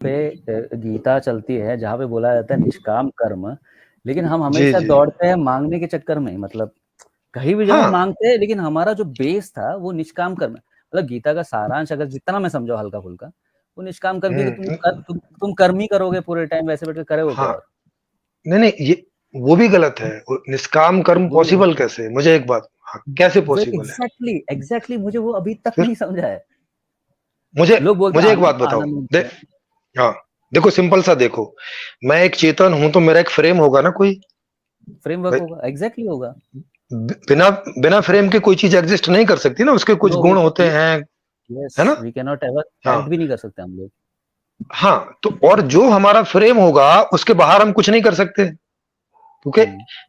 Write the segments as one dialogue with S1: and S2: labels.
S1: पे गीता चलती है जहाँ पे बोला जाता है निष्काम कर्म, लेकिन हम
S2: जी
S1: हमेशा
S2: जी।
S1: दौड़ते हैं मांगने के चक्कर में, मतलब कहीं भी जाओ
S2: हाँ
S1: मांगते हैं, लेकिन हमारा जो बेस था वो निष्काम कर्म है। मतलब गीता का सारांश अगर जितना मैं समझा हल्का फुल्का, वो निष्काम कर्म की तुम कर्म ही करोगे पूरे टाइम, वैसे बैठ के करोगे क्या
S2: हाँ,
S1: और?
S2: नहीं नहीं, ये वो भी गलत है। निष्काम कर्म
S1: वो भी
S2: पॉसिबल कैसे? मुझे एक बात, हाँ, कैसे
S1: वो
S2: पॉसिबल है?
S1: एग्जैक्टली एग्जैक्टली मुझे वो अभी तक
S2: फिर
S1: नहीं समझा है।
S2: मुझे
S1: लोग बोलते हैं
S2: मुझे एक बात
S1: आनंद
S2: बताओ।
S1: आनंद मिलता है।
S2: हाँ, देखो सिंपल सा देखो, मैं एक चेतन हूं तो मेरा एक फ्रेम होगा ना कोई।
S1: फ्रेमवर्क
S2: भाई,
S1: होगा, एग्जैक्टली होगा।
S2: बिना बिना फ्रेम के कोई चीज एग्जिस्ट नहीं कर सकती ना, उसके कुछ
S1: नो
S2: गुण होते हैं,
S1: यस
S2: है ना?
S1: वी कैन नॉट एवर
S2: हाँ
S1: एक्ट भी नहीं कर सकते हम लोग।
S2: हाँ, तो और जो हमारा फ्रेम होगा उसके बाहर हम कुछ नहीं कर सकते, क्योंकि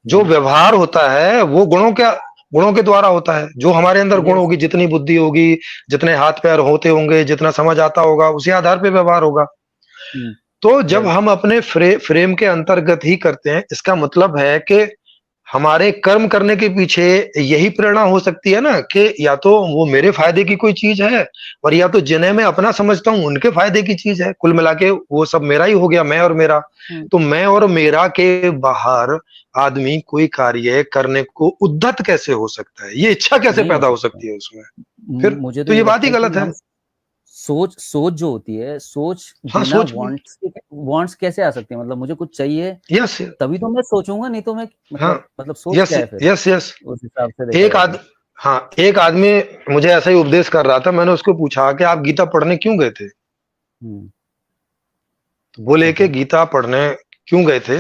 S2: जो
S1: नहीं
S2: व्यवहार होता है वो गुणों के द्वारा होता है। जो हमारे अंदर गुण
S1: यस
S2: होगी, जितनी बुद्धि होगी, जितने हाथ पैर होते होंगे, जितना समझ आता होगा, उसी आधार पे व्यवहार होगा। तो जब
S1: राइट।
S2: हम अपने फ्रेम के अंतर्गत ही करते हैं, इसका मतलब है कि हमारे कर्म करने के पीछे यही प्रेरणा हो सकती है ना, कि या तो वो मेरे फायदे की कोई चीज है, और या तो जिन्हें मैं अपना समझता हूं उनके फायदे की चीज है। कुल मिला के वो सब मेरा ही हो गया, मैं और मेरा। तो मैं और मेरा के बाहर आदमी कोई कार्य करने को उद्यत कैसे हो सकता है? ये इच्छा कैसे
S1: नहीं हो
S2: पैदा हो
S1: सकता।
S2: सकती है उसमें? फिर
S1: मुझे तो
S2: तो ये
S1: ये
S2: बात
S1: लगता
S2: ही
S1: है
S2: गलत
S1: कि
S2: है।
S1: हम सोच सोच जो होती है, सोच
S2: हाँ,
S1: बिना
S2: सोच भी।
S1: वांट्स कैसे आ सकती है? मतलब मुझे कुछ चाहिए
S2: यस।
S1: तभी तो मैं सोचूंगा, नहीं तो मैं
S2: हाँ।
S1: मतलब सोच
S2: यस
S1: क्या है फिर
S2: यस यस।
S1: उस हिसाब से देखा
S2: एक
S1: जाए
S2: आद
S1: तो।
S2: हाँ, एक आदमी मुझे ऐसा ही उपदेश कर रहा था। मैंने उसको पूछा कि आप गीता पढ़ने क्यों गए थे?
S1: हम्म।
S2: तो बोले कि
S1: ओके।
S2: गीता पढ़ने क्यों गए थे?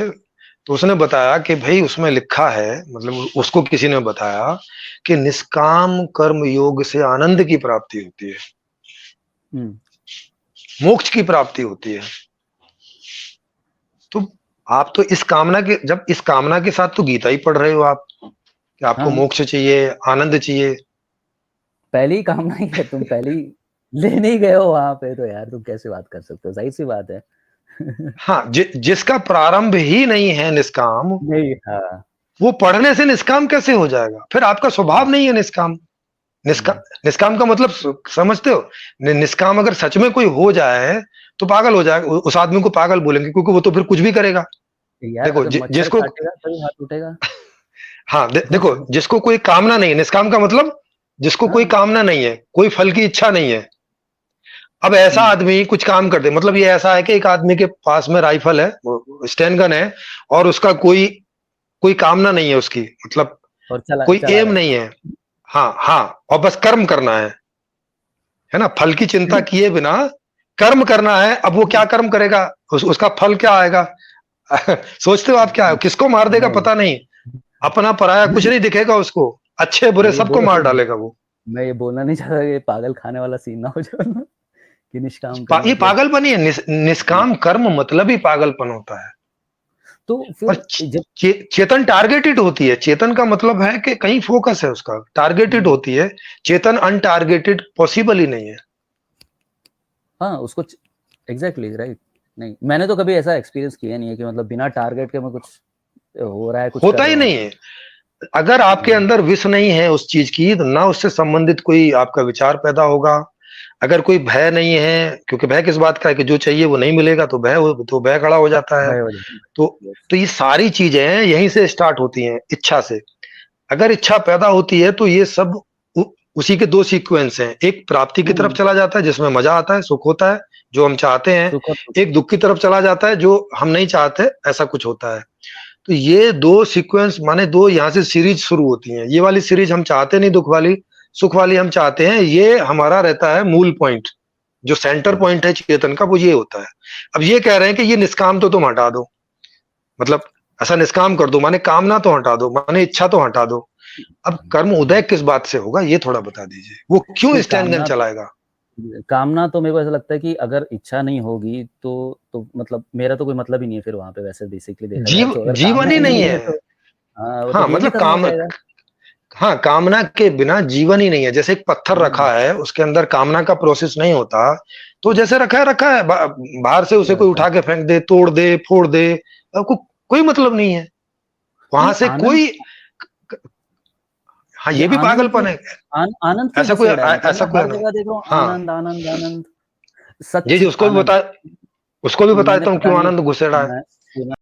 S2: तो उसने बताया कि भाई उसमें लिखा है, मतलब उसको किसी ने बताया कि निष्काम कर्म योग से आनंद की प्राप्ति होती है,
S1: हम्म।
S2: मोक्ष की प्राप्ति होती है। तो आप तो जब इस कामना के साथ तो गीता ही पढ़ रहे हो आप, कि आपको
S1: हाँ,
S2: मोक्ष चाहिए, आनंद चाहिए।
S1: पहली ही कामना ही है, तुम पहली लेने ही गए हो वहां पे, तो यार तुम कैसे बात कर सकते हो? सही सी बात है।
S2: हाँ, जिसका प्रारंभ ही नहीं है निष्काम,
S1: नहीं, हाँ।
S2: वो पढ़ने से निष्काम कैसे हो जाएगा? फिर आपका स्वभाव नहीं है निष्काम। निष्काम
S1: हम्म,
S2: निष्काम का मतलब समझते हो? निष्काम अगर सच में कोई हो जाए तो पागल हो जाएगा, उस आदमी को पागल बोलेंगे, क्योंकि वो तो फिर कुछ भी करेगा।
S1: यार
S2: देखो
S1: अगर मच्छर
S2: जिसको,
S1: काटेगा तभी हाथ उठेगा।
S2: हाँ, देखो जिसको कोई कामना नहीं है, निष्काम का मतलब जिसको कोई
S1: हाँ।
S2: कामना नहीं है, कोई फल की इच्छा नहीं है। अब ऐसा
S1: हम्म।
S2: आदमी कुछ काम कर दे, मतलब ये ऐसा है कि एक आदमी के पास में राइफल है, स्टैन गन है, और उसका कोई कोई कामना नहीं है उसकी, मतलब
S1: और चला
S2: कोई
S1: चला
S2: एम
S1: रहा
S2: नहीं है। हाँ हाँ, और बस कर्म करना है ना, फल की चिंता
S1: है।
S2: किए बिना कर्म करना है। अब वो क्या कर्म करेगा? उसका फल क्या आएगा? सोचते हो आप क्या है? किसको मार देगा
S1: नहीं,
S2: पता नहीं, अपना पराया कुछ नहीं दिखेगा उसको, अच्छे बुरे
S1: मैं ये
S2: सबको
S1: बोल
S2: मार डालेगा वो।
S1: मैं ये बोलना नहीं चाहता कि पागल खाने वाला सीन ना हो जाए ना, कि निष्काम कर्म
S2: ये
S1: मतलब।
S2: पागलपन ही है। निष्काम कर्म मतलब ही पागलपन होता है।
S1: तो
S2: और
S1: फिर जब
S2: चेतन टारगेटेड होती है। चेतन का मतलब है कि कहीं फोकस है उसका, टारगेटेड होती है। चेतन अनटारगेटेड पॉसिबल ही नहीं है।
S1: हाँ उसको एग्जैक्टली राइट। नहीं, मैंने तो कभी ऐसा एक्सपीरियंस किया नहीं है कि मतलब बिना टारगेट के मैं कुछ हो रहा है, कुछ कर
S2: होता ही
S1: रहा
S2: नहीं
S1: हूँ।
S2: है। अगर आपके अंदर विष नहीं है उस चीज की, तो ना उससे संबंधित कोई आपका विचार पैदा होगा। अगर कोई भय नहीं है, क्योंकि भय किस बात का है? कि जो चाहिए वो नहीं मिलेगा, तो तो भय खड़ा हो जाता है।
S1: भय हो जाता
S2: तो
S1: है। यस।
S2: तो ये सारी चीजें यहीं से स्टार्ट होती हैं, इच्छा से। अगर इच्छा पैदा होती है तो ये सब उ, उसी के दो सीक्वेंस हैं। एक प्राप्ति की तरफ चला जाता है जिसमें मजा आता है, सुख होता है, जो हम चाहते हैं।
S1: सुख और दुख।
S2: एक दुख की तरफ चला जाता है, जो हम नहीं चाहते, ऐसा कुछ होता है। तो ये दो सीक्वेंस माने दो यहाँ से सीरीज शुरू होती है। ये वाली सीरीज हम चाहते नहीं, दुख वाली। सुख वाली हम चाहते हैं। ये हमारा रहता है मूल पॉइंट, जो सेंटर
S1: यस।
S2: पॉइंट है चेतन का, वो ये होता है। अब ये कह रहे हैं कि ये निष्काम तो तुम हटा दो, मतलब ऐसा निष्काम कर दो, माने कामना तो हटा दो, माने इच्छा तो हटा दो। अब कर्म उदय किस बात से होगा, ये थोड़ा बता दीजिए। वो क्यों
S1: नहीं,
S2: स्टैंड गन चलाएगा?
S1: कामना तो मेरे को ऐसा लगता है कि अगर इच्छा नहीं होगी तो मतलब मेरा तो कोई मतलब ही नहीं है फिर वहां पे, वैसे बेसिकली देखा जाए तो अगर कामना
S2: जीवन ही
S1: ही
S2: नहीं
S1: नहीं है
S2: है।
S1: तो हाँ वो तो
S2: हाँ,
S1: गेम ही
S2: मतलब
S1: खत्म हो
S2: काम,
S1: जाएगा।
S2: हाँ, कामना के बिना जीवन ही नहीं है। जैसे एक पत्थर रखा है, उसके अंदर कामना का प्रोसेस नहीं होता, तो जैसे रखा है, बाहर से उसे कोई
S1: वैसा
S2: उठा के फेंक दे, तोड़ दे, फोड़ दे, कोई मतलब नहीं है वहां
S1: नहीं
S2: से
S1: आनंद।
S2: कोई। हाँ,
S1: ये
S2: ये भी
S1: आनंद
S2: पागलपन
S1: क्यों
S2: है।
S1: आनंद क्यों
S2: ऐसा कोई
S1: घुसेड़ा है? मतलब
S2: ऐसा
S1: मैं
S2: कोई
S1: हर
S2: नहीं।
S1: जगह देख रहा हूँ
S2: हाँ,
S1: आनंद आनंद आनंद,
S2: जी जी,
S1: सच्चित
S2: उसको भी
S1: आनंद।
S2: बता। उसको भी बता
S1: मैंने
S2: देता हूँ
S1: पता
S2: क्यों
S1: नहीं
S2: आनंद घुसेड़ा है।
S1: मैं सुना